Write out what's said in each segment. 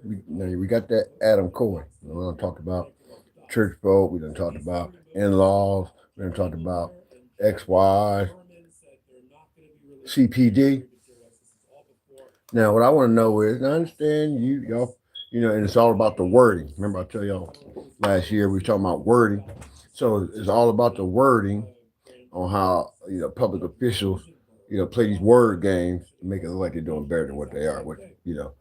we got that Adam Coy. We done talked about church folk. We done talked about in-laws. We done talked about ex-wives, CPD. Now, what I want to know is, I understand y'all, and it's all about the wording. Remember, I tell y'all last year we were talking about wording. So it's all about the wording on how public officials play these word games to make it look like they're doing better than what they are. Which a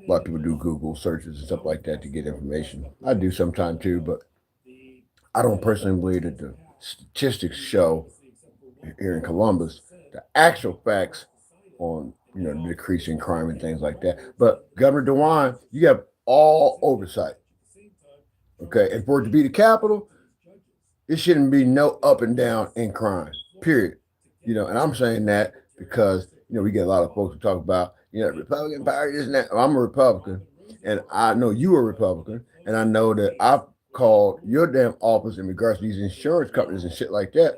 lot of people do Google searches and stuff like that to get information. I do sometimes too, but I don't personally believe that the statistics show here in Columbus the actual facts on the decrease in crime and things like that. But Governor DeWine, you have all oversight. Okay, and for it to be the capital, it shouldn't be no up and down in crime. Period. And I'm saying that because we get a lot of folks who talk about Republican Party this and that. Well, I'm a Republican, and I know you are a Republican, and I know that I've called your damn office in regards to these insurance companies and shit like that,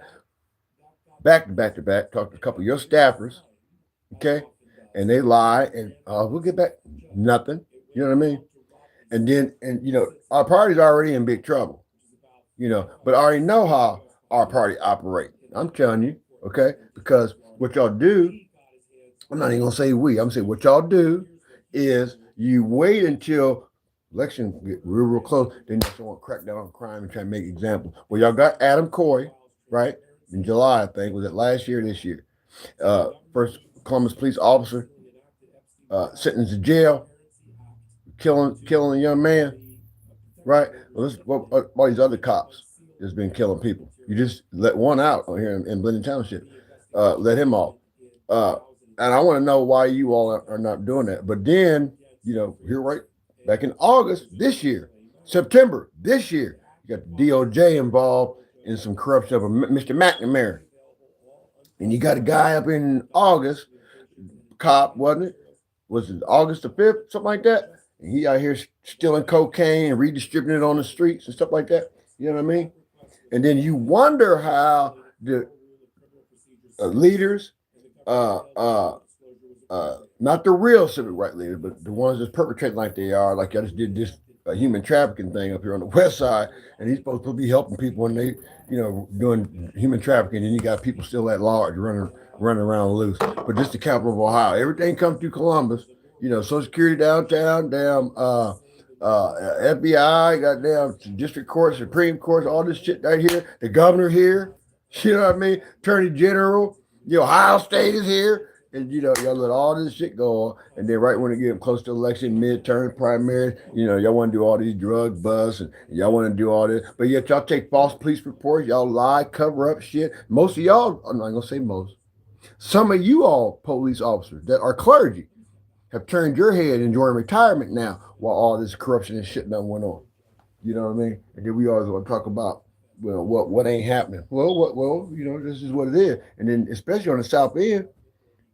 back to back to back. Talked to a couple of your staffers, okay, and they lie, and we'll get back nothing. You know what I mean? And then, our party's already in big trouble. But I already know how our party operate. I'm telling you, okay, because what y'all do, I'm not even gonna say we. I'm gonna say what y'all do is you wait until election get real close, then you want to crack down on crime and try to make examples. Well, y'all got Adam Coy, right? In July, I think, was it last year or this year? First Columbus police officer sentenced to jail, killing a young man, right? Well, what all these other cops that's been killing people. You just let one out here in Blendon Township. Let him off. And I want to know why you all are not doing that. But then, here right back in August this year, September this year, you got the DOJ involved in some corruption of Mr. McNamara. And you got a guy up in August, cop, wasn't it? Was it August the 5th, something like that? And he out here stealing cocaine and redistributing it on the streets and stuff like that. You know what I mean? And then you wonder how the leaders, not the real civil rights leaders, but the ones that's perpetrating like they are, like I just did this human trafficking thing up here on the west side, and he's supposed to be helping people when they, doing human trafficking, and you got people still at large running around loose. But this is the capital of Ohio. Everything comes through Columbus. Social Security downtown, damn FBI, goddamn district court, Supreme Court, all this shit right here. The governor here, you know what I mean? Attorney General, Ohio State is here. And y'all let all this shit go on, and then right when it get close to election, midterm, primaries, y'all want to do all these drug busts, and y'all want to do all this, but yet y'all take false police reports, y'all lie, cover up shit. Most of y'all, I'm not gonna say most, some of you all police officers that are clergy have turned your head enjoying retirement now while all this corruption and shit done went on. You know what I mean? And then we always want to talk about what ain't happening. Well, this is what it is. And then especially on the South End,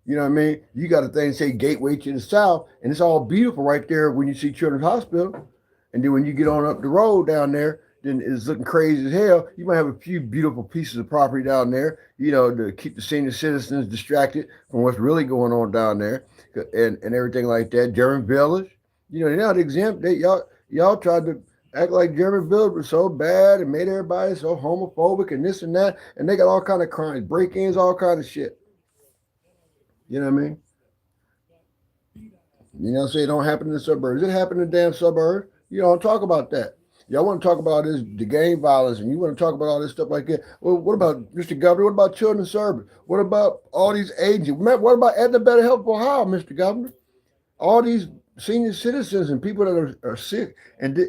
you know what I mean? You got a thing say Gateway to the South, and it's all beautiful right there when you see Children's Hospital. And then when you get on up the road down there, then it's looking crazy as hell. You might have a few beautiful pieces of property down there, to keep the senior citizens distracted from what's really going on down there, and everything like that. German Village, they're not exempt. Y'all tried to act like German Village was so bad and made everybody so homophobic and this and that, and they got all kind of crimes, break-ins, all kind of shit. You know what I mean? Say it don't happen in the suburbs. It happened in the damn suburbs. You don't talk about that. Y'all want to talk about the gang violence, and you want to talk about all this stuff like that. Well, what about Mr. Governor? What about children's service? What about all these agents? What about Aetna Better Health for Ohio, Mr. Governor? All these senior citizens and people that are sick and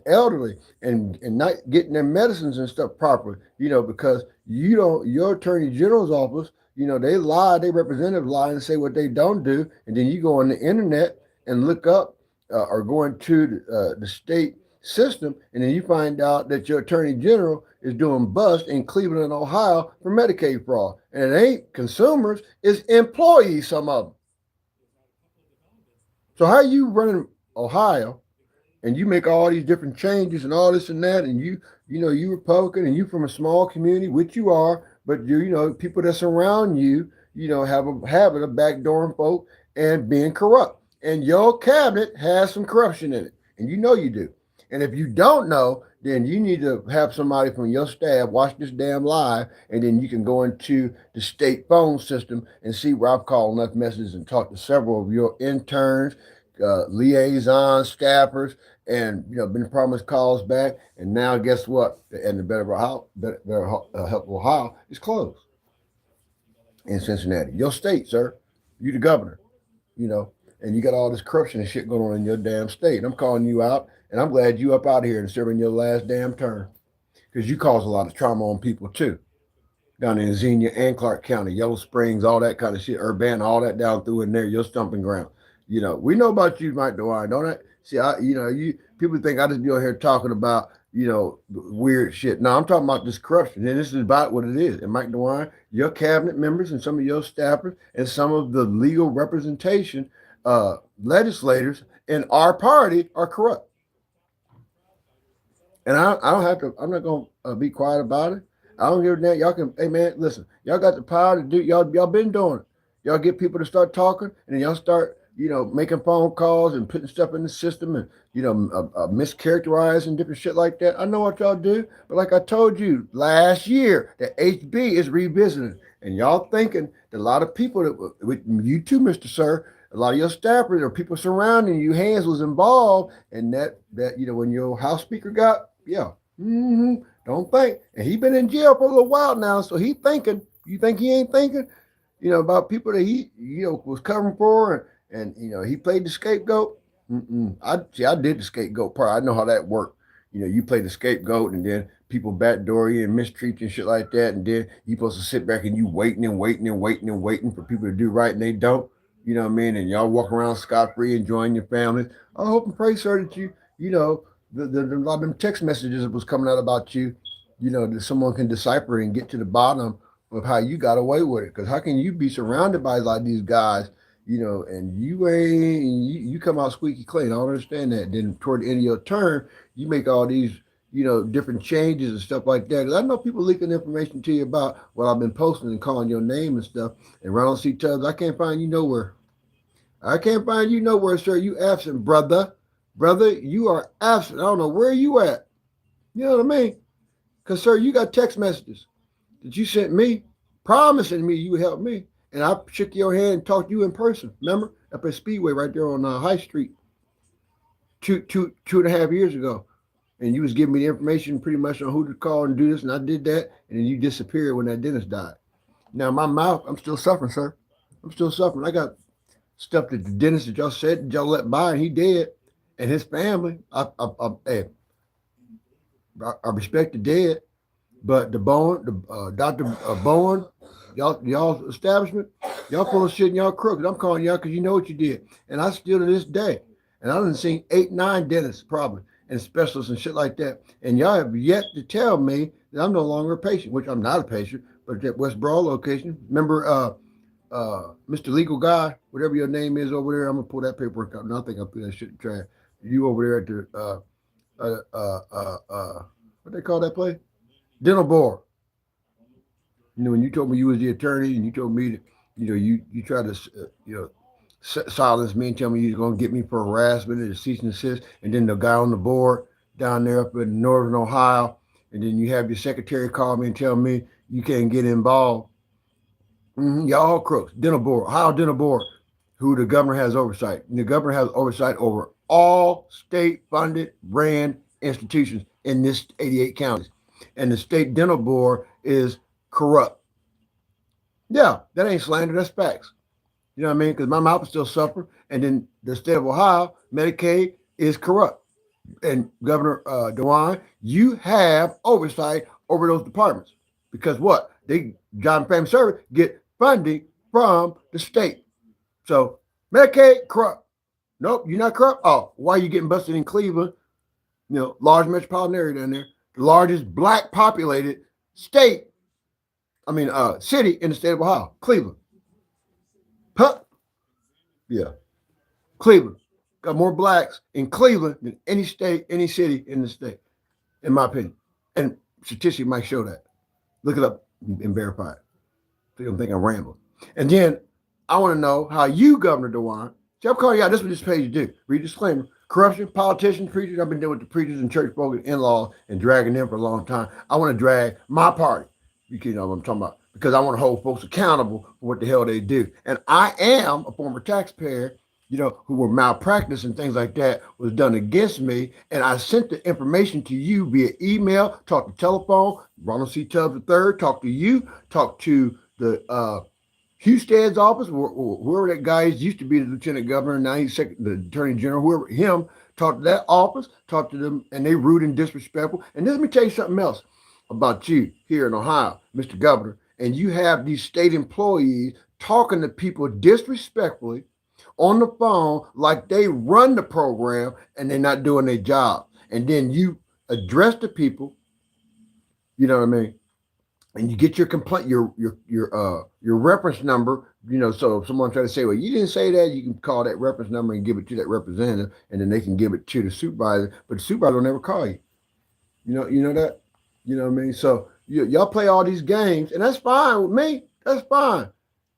elderly and not getting their medicines and stuff properly, because your attorney general's office, they lie, they representatives lie and say what they don't do, and then you go on the internet and look up or go into the state system, and then you find out that your attorney general is doing bust in Cleveland, Ohio for Medicaid fraud. And it ain't consumers, it's employees, some of them. So how are you running Ohio and you make all these different changes and all this and that, and you Republican and you from a small community, which you are, but people that surround you, have a habit of backdooring folk and being corrupt. And your cabinet has some corruption in it. And you know you do. And if you don't know, then you need to have somebody from your staff watch this damn live, and then you can go into the state phone system and see where I've called enough messages and talked to several of your interns, liaisons, staffers, and been promised calls back. And now guess what? And the Better Help Ohio is closed in Cincinnati, your state, sir. You the governor, you know, and you got all this corruption and shit going on in your damn state. And I'm calling you out, and I'm glad you up out here and serving your last damn term because you cause a lot of trauma on people too. Down in Xenia and Clark County, Yellow Springs, all that kind of shit, Urbana, all that down through in there, your stomping ground. We know about you, Mike DeWine, don't I? See, you people think I just be on here talking about, weird shit. No, I'm talking about this corruption, and this is about what it is. And Mike DeWine, your cabinet members and some of your staffers and some of the legal representation legislators in our party are corrupt. And I don't have to, I'm not going to be quiet about it. I don't give a damn. Y'all can, hey man, listen, y'all got the power to do, y'all been doing it. Y'all get people to start talking, and then y'all start, making phone calls and putting stuff in the system and, mischaracterizing different shit like that. I know what y'all do, but like I told you last year, the HB is revisiting, and y'all thinking that a lot of people, with you too, Mr. Sir, a lot of your staffers or people surrounding you, hands was involved, and that when your House Speaker got, don't think, and he been in jail for a little while now, so he thinking. You think he ain't thinking? About people that he, was covering for, and he played the scapegoat. I did the scapegoat part. I know how that worked. You play the scapegoat, and then people backdoor you and mistreat you and shit like that, and then you supposed to sit back and you waiting and waiting and waiting and waiting for people to do right, and they don't. You know what I mean? And y'all walk around scot free, enjoying your families. I hope and pray, sir, that the a lot of them text messages that was coming out about you, that someone can decipher and get to the bottom of how you got away with it. Because how can you be surrounded by like these guys, and you come out squeaky clean? I don't understand that. Then toward the end of your term, you make all these, different changes and stuff like that. Because I know people leaking information to you about what I've been posting and calling your name and stuff. And Ronald C. Tubbs, I can't find you nowhere. I can't find you nowhere, sir. You absent, brother. Brother, you are absent. I don't know where you at. You know what I mean? Because, sir, you got text messages that you sent me promising me you would help me. And I shook your hand and talked to you in person. Remember? Up at Speedway right there on High Street 2.5 years ago. And you was giving me the information pretty much on who to call and do this. And I did that. And then you disappeared when that dentist died. Now, my mouth, I'm still suffering, sir. I'm still suffering. I got stuff that the dentist that y'all said that y'all let by, and he dead. And his family, I respect the dead, but the Dr. Bowen, y'all establishment, y'all full of shit and y'all crooks. I'm calling y'all because you know what you did. And I still to this day, and I done seen 8, 9 dentists probably and specialists and shit like that. And y'all have yet to tell me that I'm no longer a patient, which I'm not a patient, but at that West Broad location. Remember Mr. Legal Guy, whatever your name is over there, I'm gonna pull that paperwork up. And I think I'll put that shit in trash. You over there at the what they call that place? Dental board. When you told me you was the attorney, and you told me that you tried to silence me and tell me you was gonna get me for harassment and cease and desist, and then the guy on the board down there up in Northern Ohio, and then you have your secretary call me and tell me you can't get involved. Y'all all crooks. Dental board, Ohio Dental Board, who the governor has oversight. And the governor has oversight over all state-funded ran institutions in this 88 counties. And the state dental board is corrupt. Yeah, that ain't slander, that's facts. You know what I mean? Because my mouth is still suffering. And then the state of Ohio, Medicaid is corrupt. And Governor DeWine, you have oversight over those departments. Because what? Job and Family Service get funding from the state. So Medicaid, corrupt. Nope, you're not corrupt. Oh, why are you getting busted in Cleveland? Large metropolitan area down there. The largest black populated city in the state of Ohio, Cleveland. Huh? Yeah. Cleveland. Got more blacks in Cleveland than any state, any city in the state, in my opinion. And statistics might show that. Look it up and verify it. So you don't think I'm rambling. And then I want to know how you, Governor DeWine, See, I'm calling you out. This is what this page do. Read disclaimer. Corruption, politicians, preachers. I've been dealing with the preachers and church folk and in-laws and dragging them for a long time. I want to drag my party. You know what I'm talking about. Because I want to hold folks accountable for what the hell they do. And I am a former taxpayer, who were malpractice and things like that was done against me. And I sent the information to you via email, talk to telephone, Ronald C. Tubbs III, talk to you, talk to the Husted's office, whoever that guy is, used to be the lieutenant governor, now he's the attorney general, whoever him, talk to that office, talk to them, and they rude and disrespectful. And let me tell you something else about you here in Ohio, Mr. Governor. And you have these state employees talking to people disrespectfully on the phone like they run the program and they're not doing their job. And then you address the people, you know what I mean? And you get your complaint, your reference number, so if someone try to say, well, you didn't say that, you can call that reference number and give it to that representative, and then they can give it to the supervisor, but the supervisor will never call you. You know that? You know what I mean? So y'all play all these games, and that's fine with me. That's fine.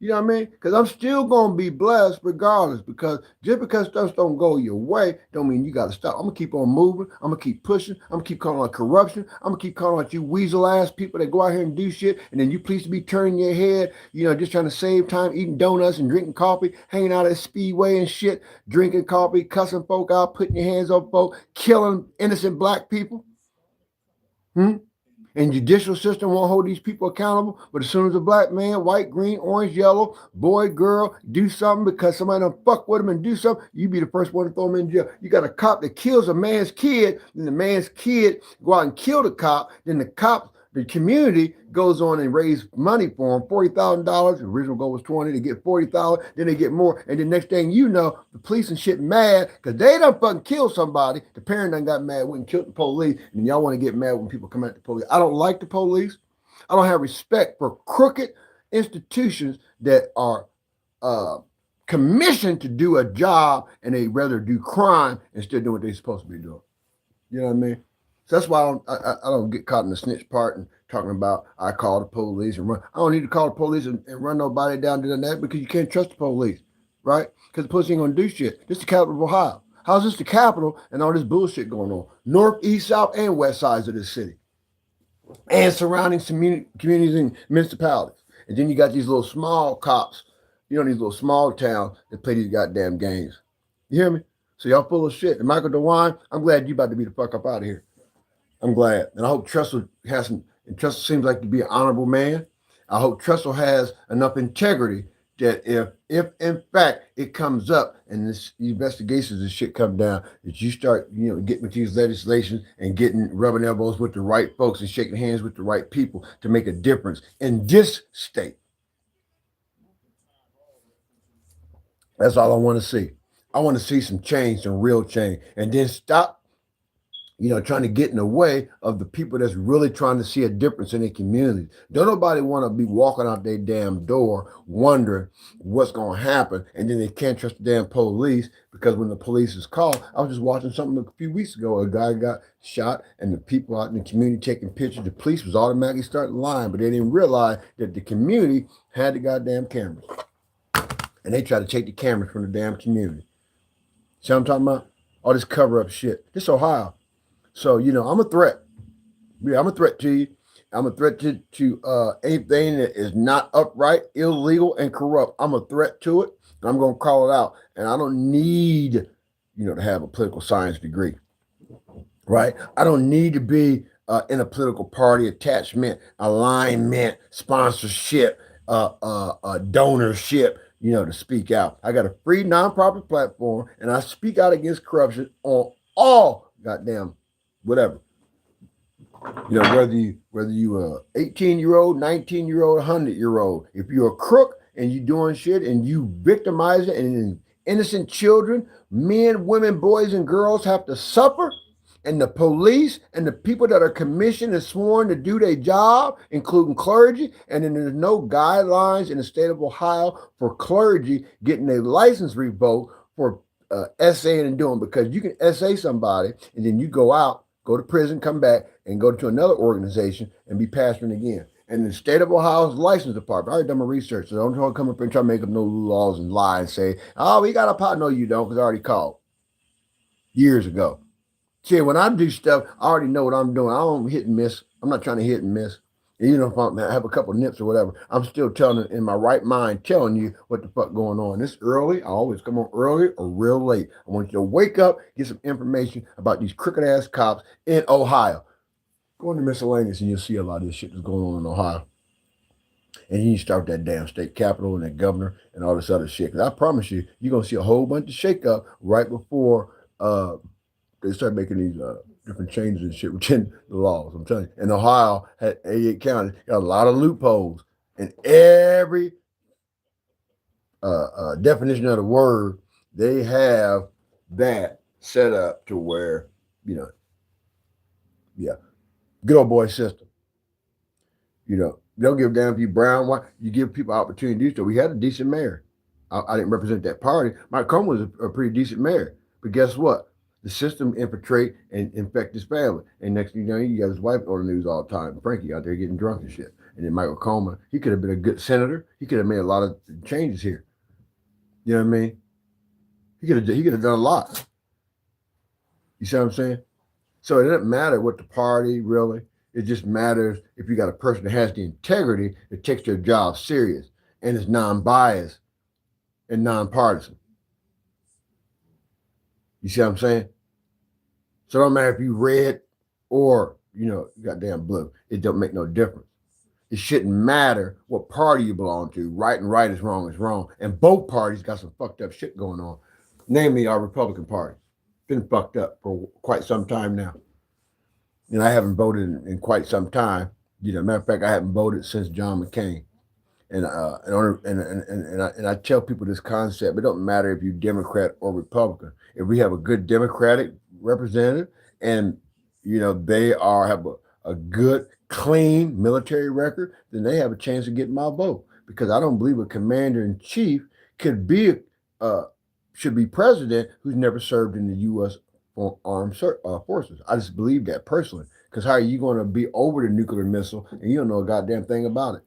You know what I mean? Because I'm still going to be blessed regardless, because just because stuff don't go your way don't mean you got to stop. I'm going to keep on moving. I'm going to keep pushing. I'm going to keep calling out corruption. I'm going to keep calling out you weasel-ass people that go out here and do shit, and then you please to be turning your head, just trying to save time, eating donuts and drinking coffee, hanging out at Speedway and shit, drinking coffee, cussing folk out, putting your hands on folk, killing innocent black people. And judicial system won't hold these people accountable. But as soon as a black man, white, green, orange, yellow, boy, girl, do something because somebody done fuck with him and do something, you be the first one to throw him in jail. You got a cop that kills a man's kid, then the man's kid go out and kill the cop, then the community goes on and raise money for him, $40,000. The original goal was 20. They get 40,000, then they get more. And the next thing you know, the police and shit mad because they done fucking killed somebody. The parent done got mad, went and killed the police. And y'all want to get mad when people come at the police. I don't like the police. I don't have respect for crooked institutions that are commissioned to do a job, and they rather do crime instead of doing what they're supposed to be doing. You know what I mean? So that's why I don't get caught in the snitch part and talking about I call the police and run. I don't need to call the police and run nobody down to that because you can't trust the police, right? Because the police ain't going to do shit. This is the capital of Ohio. How's this the capital and all this bullshit going on? North, east, south, and west sides of this city. And surrounding communities and municipalities. And then you got these little small cops, these little small towns that play these goddamn games. You hear me? So y'all full of shit. And Michael DeWine, I'm glad you about to be the fuck up out of here. I'm glad. And I hope Tressel Tressel seems like to be an honorable man. I hope Tressel has enough integrity that if in fact it comes up and this investigations and shit come down, that you start, getting with these legislations and rubbing elbows with the right folks and shaking hands with the right people to make a difference in this state. That's all I want to see. I want to see some change, some real change, and then stop trying to get in the way of the people that's really trying to see a difference in their community. Don't nobody want to be walking out their damn door wondering what's going to happen, and then they can't trust the damn police because when the police is called, I was just watching something a few weeks ago. A guy got shot, and the people out in the community taking pictures. The police was automatically starting lying, but they didn't realize that the community had the goddamn cameras, and they tried to take the cameras from the damn community. See what I'm talking about? All this cover-up shit. This Ohio. So, I'm a threat. Yeah, I'm a threat to you. I'm a threat to anything that is not upright, illegal, and corrupt. I'm a threat to it. And I'm going to call it out. And I don't need, to have a political science degree, right? I don't need to be in a political party attachment, alignment, sponsorship, donorship, to speak out. I got a free nonprofit platform, and I speak out against corruption on all goddamn whatever. Whether you a 18-year-old, 19-year-old, 100-year-old, if you're a crook and you doing shit and you victimizing and innocent children, men, women, boys, and girls have to suffer, and the police and the people that are commissioned and sworn to do their job, including clergy, and then there's no guidelines in the state of Ohio for clergy getting their license revoked for essaying and doing, because you can essay somebody and then you go to prison, come back, and go to another organization and be pastoring again. And the state of Ohio's license department, I already done my research, so don't try to come up and try to make up no laws and lie and say, oh, we got a pot. No, you don't, because I already called years ago. See, when I do stuff, I already know what I'm doing. I don't hit and miss. I'm not trying to hit and miss. And even if I have a couple of nips or whatever, I'm still telling in my right mind, telling you what the fuck going on. This early, I always come on early or real late. I want you to wake up, get some information about these crooked ass cops in Ohio. Go into miscellaneous and you'll see a lot of this shit that's going on in Ohio. And you start that damn state capitol and that governor and all this other shit. Because I promise you, you're going to see a whole bunch of shakeup right before they start making these different changes and shit within the laws. I'm telling you. And Ohio had 88 counties, got a lot of loopholes. And every definition of the word, they have that set up to where, good old boy system. They don't give a damn if you brown, white. You give people opportunity to do so. We had a decent mayor. I didn't represent that party. Mike Combs was a pretty decent mayor. But guess what? The system infiltrate and infect his family. And next thing you know, you got his wife on the news all the time. Frankie out there getting drunk and shit. And then Michael Coleman, he could have been a good senator. He could have made a lot of changes here. You know what I mean? He could have done a lot. You see what I'm saying? So it doesn't matter what the party really. It just matters if you got a person that has the integrity that takes their job serious and is non-biased and non-partisan. You see what I'm saying? So it don't matter if you red or, goddamn blue. It don't make no difference. It shouldn't matter what party you belong to. Right and right is wrong. And both parties got some fucked up shit going on. Namely, our Republican Party. Been fucked up for quite some time now. I haven't voted in quite some time. Matter of fact, I haven't voted since John McCain. And I tell people this concept. It don't matter if you're Democrat or Republican. If we have a good Democratic representative, and they have a good, clean military record, then they have a chance of getting my vote. Because I don't believe a commander in chief should be president who's never served in the U.S. armed forces. I just believe that personally. Because how are you going to be over the nuclear missile and you don't know a goddamn thing about it?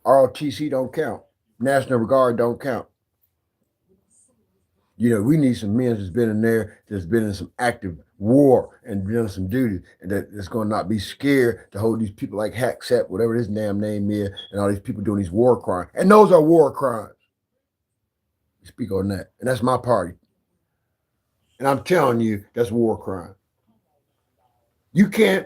ROTC don't count. National Guard don't count. We need some men that's been in there, that's been in some active war and done some duty, and that's going to not be scared to hold these people like Hacksep, whatever his damn name is, and all these people doing these war crimes. And those are war crimes. Speak on that. And that's my party. And I'm telling you, that's war crime. You can't,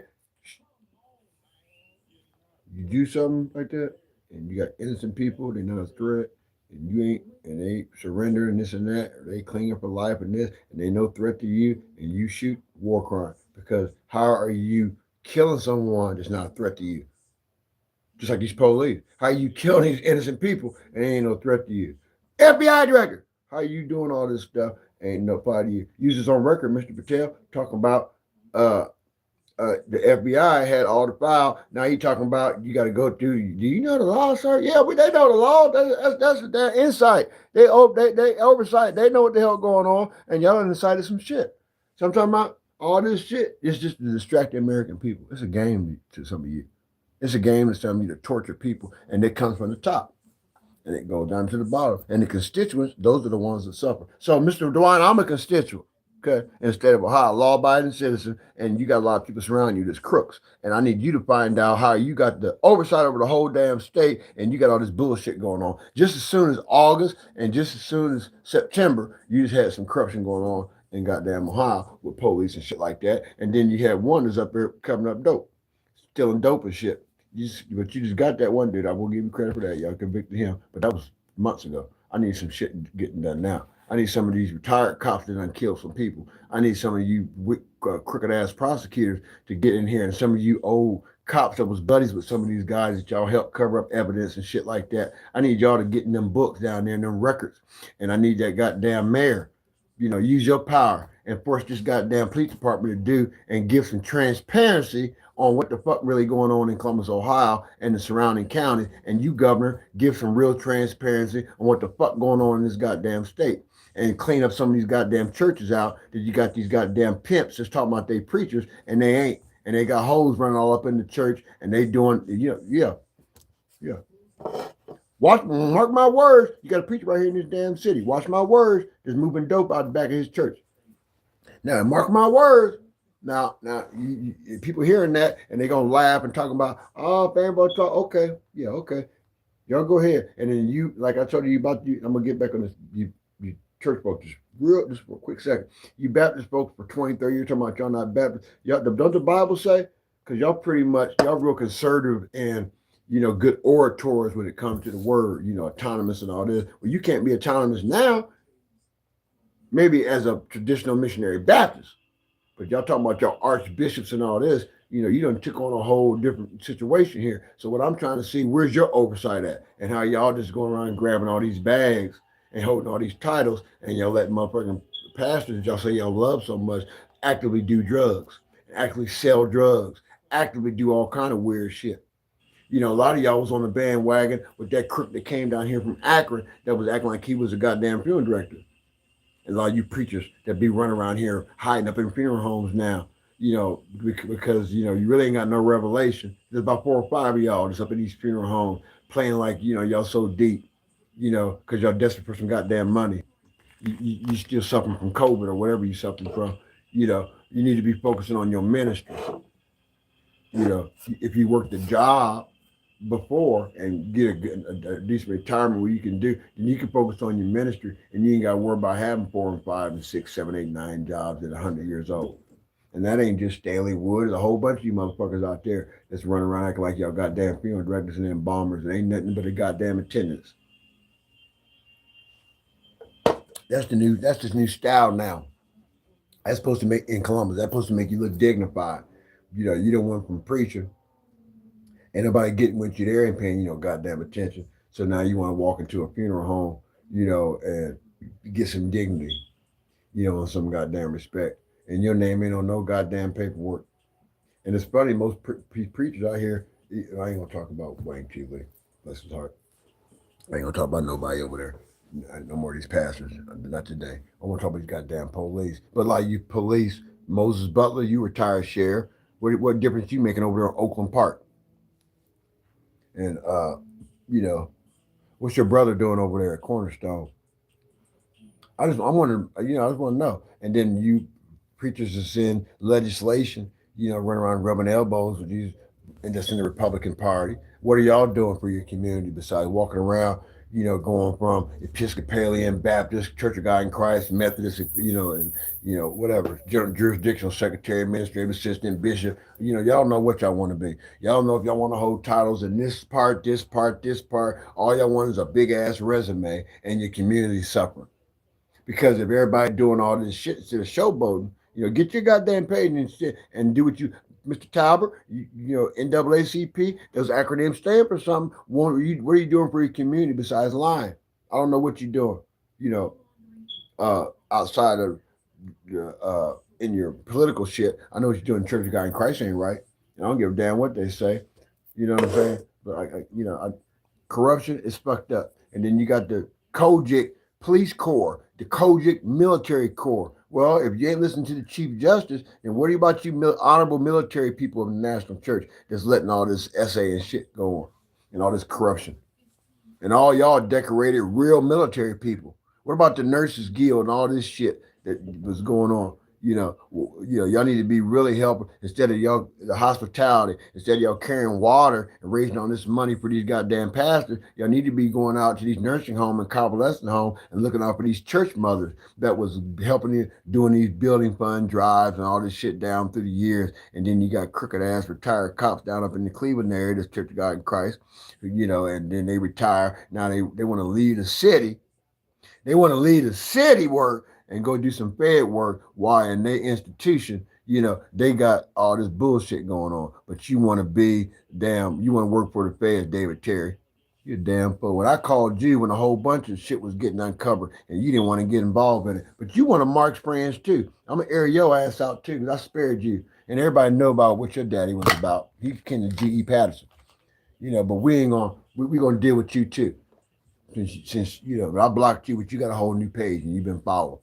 you do something like that, and you got innocent people, they're not a threat, and they surrender and this and that, or they cling up for life and this, and they no threat to you, and you shoot, war crime. Because how are you killing someone that's not a threat to you? Just like these police. How are you killing these innocent people and they ain't no threat to you? FBI director, how are you doing all this stuff? Ain't nobody to you. Use this on record, Mr. Patel, talking about the FBI had all the file. Now he talking about you got to go through. Do you know the law, sir? Yeah, they know the law. That's their insight. They oversight. They know what the hell going on, and y'all incited some shit. So I'm talking about all this shit. It's just to distract the American people. It's a game to some of you. It's a game to some of you to torture people, and it comes from the top, and it goes down to the bottom. And the constituents, those are the ones that suffer. So, Mr. DeWine, I'm a constituent. Okay, instead of a high law-abiding citizen, and you got a lot of people surrounding you that's crooks. And I need you to find out how you got the oversight over the whole damn state, and you got all this bullshit going on. Just as soon as August and just as soon as September, you just had some corruption going on in goddamn Ohio with police and shit like that. And then you had one that's up there covering up dope, stealing dope and shit. But you just got that one dude. I will give you credit for that. Y'all convicted him, but that was months ago. I need some shit getting done now. I need some of these retired cops that done killed some people. I need some of you crooked ass prosecutors to get in here, and some of you old cops that was buddies with some of these guys that y'all helped cover up evidence and shit like that. I need y'all to get in them books down there and them records. And I need that goddamn mayor, use your power and force this goddamn police department to do and give some transparency on what the fuck really going on in Columbus, Ohio and the surrounding counties. And you, governor, give some real transparency on what the fuck going on in this goddamn state. And clean up some of these goddamn churches out that you got these goddamn pimps that's talking about they preachers and they ain't. and they got hoes running all up in the church, and they doing, yeah. Mark my words. You got a preacher right here in this damn city. Watch my words. There's moving dope out the back of his church. Now, mark my words. Now, people hearing that and they're gonna laugh and talking about, oh, fanboy talk. Okay, yeah, okay. Y'all go ahead. And then you, like I told you about, I'm gonna get back on this. You church folks, just for a quick second. You Baptist folks for 20, 30 years talking about y'all not Baptist. Y'all, don't the Bible say? Because y'all pretty much, y'all real conservative and good orators when it comes to the word, autonomous and all this. Well, you can't be autonomous now, maybe as a traditional missionary Baptist. But y'all talking about your archbishops and all this, you done took on a whole different situation here. So what I'm trying to see, where's your oversight at? And how y'all just going around grabbing all these bags and holding all these titles, and y'all letting motherfucking pastors that y'all say y'all love so much actively do drugs, actively sell drugs, actively do all kind of weird shit. A lot of y'all was on the bandwagon with that crook that came down here from Akron that was acting like he was a goddamn funeral director. And a lot of you preachers that be running around here hiding up in funeral homes now, because you really ain't got no revelation. There's about 4 or 5 of y'all just up in these funeral homes playing like y'all so deep, because y'all desperate for some goddamn money. You still suffering from COVID or whatever you suffering from. You need to be focusing on your ministry. If you worked a job before and get a decent retirement where you can do, then you can focus on your ministry and you ain't got to worry about having 4 and 5 and 6, 7, 8, 9 jobs at 100 years old. And that ain't just Stanley Wood. There's a whole bunch of you motherfuckers out there that's running around acting like y'all goddamn funeral directors and embalmers. It ain't nothing but a goddamn attendance. That's this new style now. That's supposed to make in Columbus. That's supposed to make you look dignified. You don't want from preacher. Ain't nobody getting with you there and paying goddamn attention. So now you want to walk into a funeral home, and get some dignity, and some goddamn respect. And your name ain't on no goddamn paperwork. And it's funny, most preachers out here, I ain't gonna talk about Wayne T. Lee. Bless his heart. I ain't gonna talk about nobody over there. No more of these pastors. Not today. I want to talk about these goddamn police. But like you police, Moses Butler, you retired sheriff. What difference you making over there in Oakland Park? And what's your brother doing over there at Cornerstone? I just want to know. And then you preachers that's in legislation, running around rubbing elbows with these, and just in the Republican Party. What are y'all doing for your community besides walking around, going from Episcopalian, Baptist, Church of God in Christ, Methodist, and whatever, jurisdictional secretary, administrative assistant, bishop. Y'all know what y'all want to be. Y'all know if y'all want to hold titles in this part, this part, this part. All y'all want is a big ass resume, and your community suffering. Because if everybody doing all this shit instead of showboating, get your goddamn paid and do what you, Mr. Talbot, NAACP, those acronyms stand for something. What are you doing for your community besides lying? I don't know what you're doing, outside of in your political shit. I know what you're doing. Church of God in Christ ain't right. I don't give a damn what they say. You know what I'm saying? But corruption is fucked up. And then you got the Kojic Police Corps, the Kojic Military Corps. Well, if you ain't listening to the Chief Justice, then what about you honorable military people of the National Church that's letting all this SA and shit go on and all this corruption? And all y'all decorated real military people. What about the Nurses Guild and all this shit that was going on? Y'all need to be really helping instead of y'all the hospitality, instead of y'all carrying water and raising all this money for these goddamn pastors. Y'all need to be going out to these nursing home and convalescent home and looking out for these church mothers that was helping you doing these building fund drives and all this shit down through the years. And then you got crooked ass retired cops down up in the Cleveland area, this Church of God in Christ, and then they retire. Now they want to leave the city. They want to leave the city work and go do some Fed work while in their institution, they got all this bullshit going on. But you want to work for the Feds, David Terry. You're damn fool. When I called you when a whole bunch of shit was getting uncovered and you didn't want to get involved in it, but you want to Mark's friends too. I'm going to air your ass out too because I spared you. And everybody know about what your daddy was about. He's kin to G.E. Patterson. But we ain't going to, we're going to deal with you too. Since I blocked you, but you got a whole new page and you've been followed.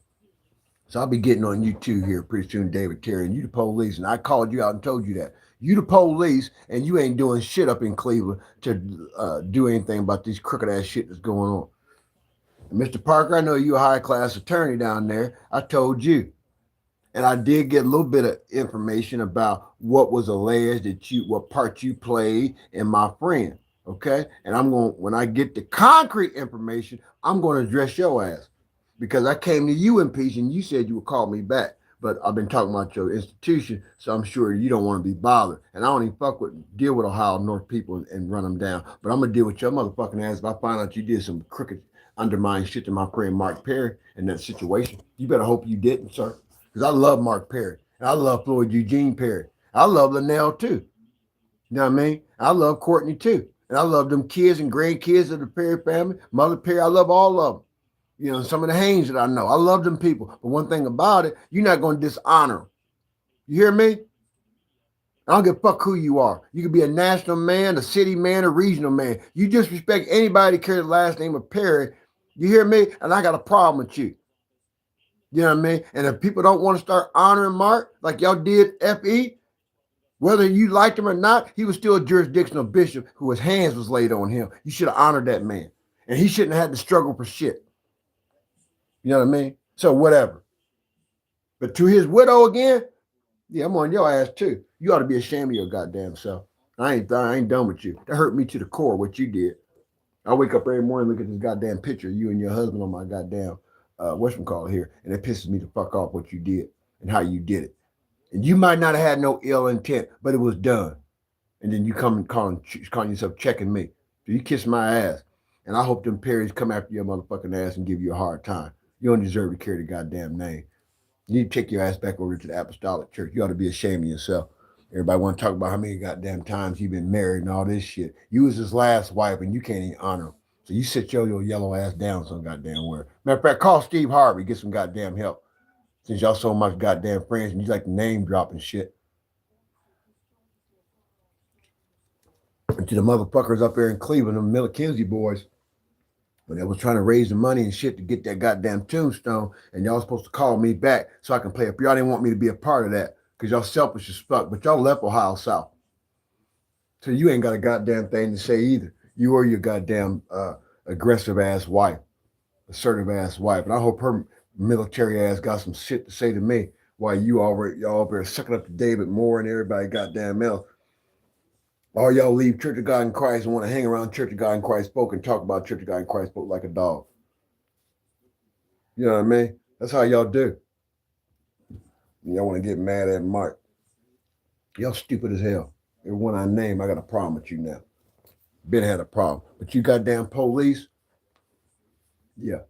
So I'll be getting on you too here pretty soon, David Terry, and you the police, and I called you out and told you that. You the police, and you ain't doing shit up in Cleveland to do anything about this crooked ass shit that's going on. And Mr. Parker, I know you a high class attorney down there. I told you. And I did get a little bit of information about what was alleged that what part you played in my friend. Okay. And when I get the concrete information, I'm going to address your ass because I came to you in peace and you said you would call me back. But I've been talking about your institution, so I'm sure you don't want to be bothered. And I don't even deal with Ohio North people and run them down. But I'm gonna deal with your motherfucking ass if I find out you did some crooked, undermining shit to my friend Mark Perry in that situation. You better hope you didn't, sir. Because I love Mark Perry. And I love Floyd Eugene Perry. I love Linnell too. You know what I mean? I love Courtney too. And I love them kids and grandkids of the Perry family. Mother Perry, I love all of them. You know, some of the Haynes that I know. I love them people. But one thing about it, you're not going to dishonor them. You hear me? I don't give a fuck who you are. You could be a national man, a city man, a regional man. You disrespect anybody that carries the last name of Perry. You hear me? And I got a problem with you. You know what I mean? And if people don't want to start honoring Mark like y'all did FE, whether you liked him or not, he was still a jurisdictional bishop whose hands was laid on him. You should have honored that man. And he shouldn't have had to struggle for shit. You know what I mean? So whatever. But to his widow again, yeah, I'm on your ass too. You ought to be ashamed of your goddamn self. I ain't done with you. That hurt me to the core what you did. I wake up every morning, look at this goddamn picture of you and your husband on my goddamn whatchamacallit here, and it pisses me the fuck off what you did and how you did it. And you might not have had no ill intent, but it was done. And then you come and calling yourself checking me. So you kiss my ass. And I hope them Perrys come after your motherfucking ass and give you a hard time. You don't deserve to carry the goddamn name. You need to take your ass back over to the Apostolic Church. You ought to be ashamed of yourself. Everybody want to talk about how many goddamn times you've been married and all this shit. You was his last wife and you can't even honor him. So you sit your yellow ass down some goddamn where. Matter of fact, call Steve Harvey, get some goddamn help. Since y'all so much goddamn friends and you like to name dropping shit. And to the motherfuckers up there in Cleveland, them Miller Kinsey boys, when they was trying to raise the money and shit to get that goddamn tombstone, and y'all supposed to call me back so I can play up. Y'all didn't want me to be a part of that because y'all selfish as fuck, but y'all left Ohio South. So you ain't got a goddamn thing to say either. You or your goddamn aggressive ass wife, assertive ass wife. And I hope her military ass got some shit to say to me while y'all over there sucking up to David Moore and everybody goddamn else. Or y'all leave Church of God in Christ and want to hang around Church of God in Christ folk and talk about Church of God in Christ folk like a dog. You know what I mean? That's how y'all do. Y'all want to get mad at Mark. Y'all stupid as hell. Everyone I name, I got a problem with you now. Been had a problem. But you goddamn police, yeah.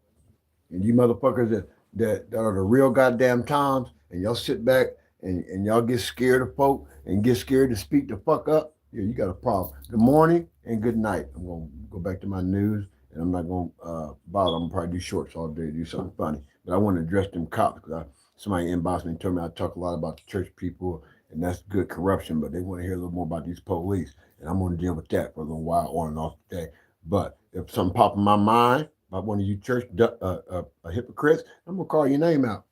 And you motherfuckers that are the real goddamn Toms, and y'all sit back and y'all get scared of folk and get scared to speak the fuck up, yeah, you got a problem. Good morning and good night. I'm going to go back to my news, and I'm not going to bother. I'm going to probably do shorts all day, do something funny. But I want to address them cops because somebody inboxed me and told me I talk a lot about the church people, and that's good corruption, but they want to hear a little more about these police. And I'm going to deal with that for a little while on and off today. But if something pop in my mind about one of you church hypocrites, I'm going to call your name out.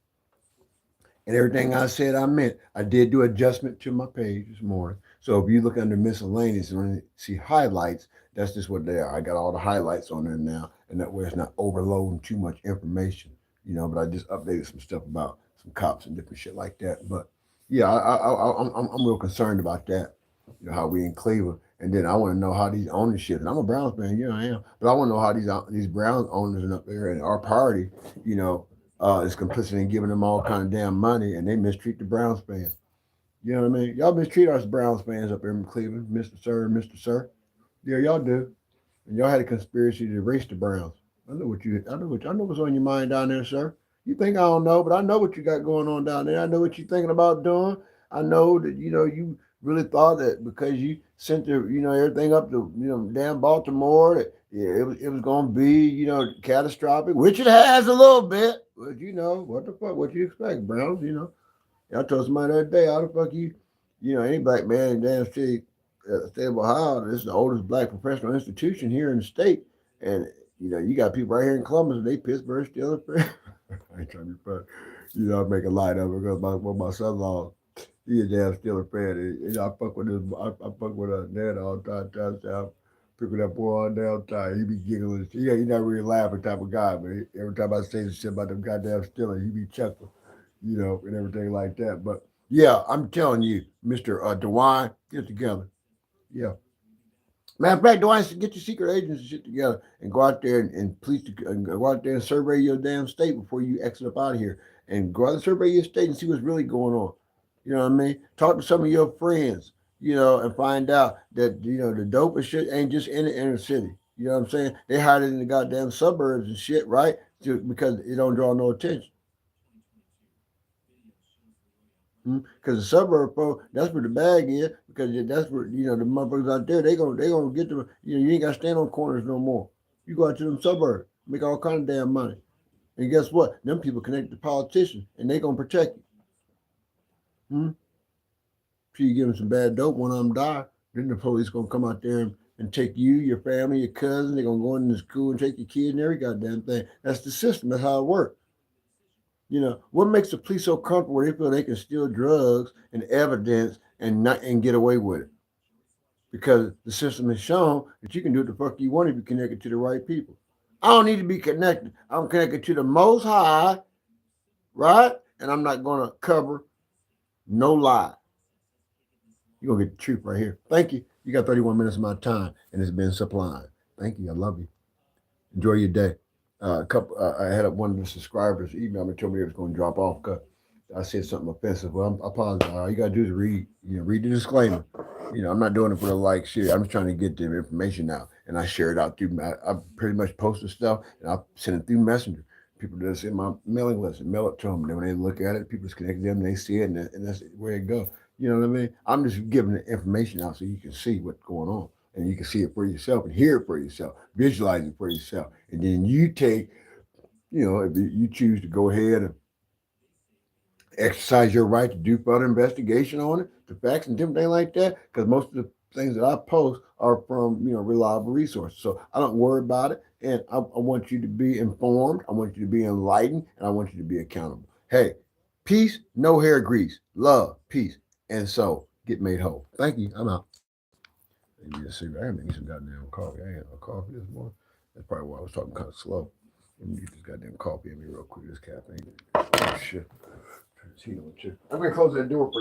And everything I said, I meant. I did do adjustment to my page this morning. So if you look under miscellaneous and see highlights, that's just what they are. I got all the highlights on there now, and that way it's not overloading too much information, but I just updated some stuff about some cops and different shit like that. But yeah, I'm real concerned about that. How we in Cleveland, and then I want to know how these ownership. And I'm a Browns fan, I am, but I want to know how these Browns owners and up there and our party, is complicit in giving them all kind of damn money, and they mistreat the Browns fans. You know what I mean? Y'all mistreat us Browns fans up here in Cleveland, Mr. Sir. Yeah, y'all do. And y'all had a conspiracy to erase the Browns. I know what's on your mind down there, sir. You think I don't know, but I know what you got going on down there. I know what you're thinking about doing. I know that you really thought that because you sent everything up to damn Baltimore that it was gonna be catastrophic, which it has a little bit. But what the fuck? What you expect, Browns? I told somebody the other day, how the fuck any black man in damn state of Ohio, this is the oldest black professional institution here in the state, and you got people right here in Columbus, they Pittsburgh Steelers. I ain't trying to be funny. I make a light of it because my son-in-law, he a damn Steeler fan. I fuck with his, I fuck with dad all the time. I'm picking that boy all damn time. He be giggling. He not really laughing type of guy, but every time I say some shit about them goddamn Steelers, he be chuckling, and everything like that. But yeah, I'm telling you, Mister DeWine, get together. Yeah. Matter of fact, DeWine, get your secret agents and shit together and go out there and go out there and survey your damn state before you exit up out of here. And go out and survey your state and see what's really going on. You know what I mean? Talk to some of your friends, and find out that, the dope and shit ain't just in the inner city. You know what I'm saying? They hide it in the goddamn suburbs and shit, right? Because it don't draw no attention. Because the suburb, bro, that's where the bag is. Because that's where the motherfuckers out there. They gonna get them. You ain't got to stand on corners no more. You go out to them suburbs, make all kind of damn money. And guess what? Them people connect to politicians, and they gonna protect you. Hmm? So you give them some bad dope, one of them die. Then the police gonna come out there and take you, your family, your cousin. They're gonna go into school and take your kid and every goddamn thing. That's the system. That's how it works. What makes the police so comfortable? They feel they can steal drugs and evidence and get away with it because the system has shown that you can do what the fuck you want if you connect to the right people. I don't need to be connected. I'm connected to the Most High, right? And I'm not gonna cover no lie. You're gonna get the truth right here. Thank you. You got 31 minutes of my time, and it's been supplying. Thank you. I love you. Enjoy your day. I had one of the subscribers email me, told me it was going to drop off because I said something offensive. Well, I apologize. All you got to do is read the disclaimer. I'm not doing it for the like, share. I'm just trying to get the information out, and I share it out through. I pretty much post the stuff, and I send it through Messenger. People that's in my mailing list and mail it to them. And then when they look at it, people connect them, and they see it, and that's where it goes. You know what I mean? I'm just giving the information out so you can see what's going on, and you can see it for yourself and hear it for yourself, visualize it for yourself, and then you take, if you choose to go ahead and exercise your right to do further investigation on it, the facts and different things like that, because most of the things that I post are from reliable resources. So I don't worry about it, and I want you to be informed. I want you to be enlightened, and I want you to be accountable. Hey, peace, no hair grease, love, peace, and so get made whole. Thank you. I'm out. Maybe a cigarette. I gotta make some goddamn coffee. I ain't had no coffee this morning. That's probably why I was talking kind of slow. Let me get this goddamn coffee in me real quick. This caffeine. Oh shit. I'm gonna close that door for you.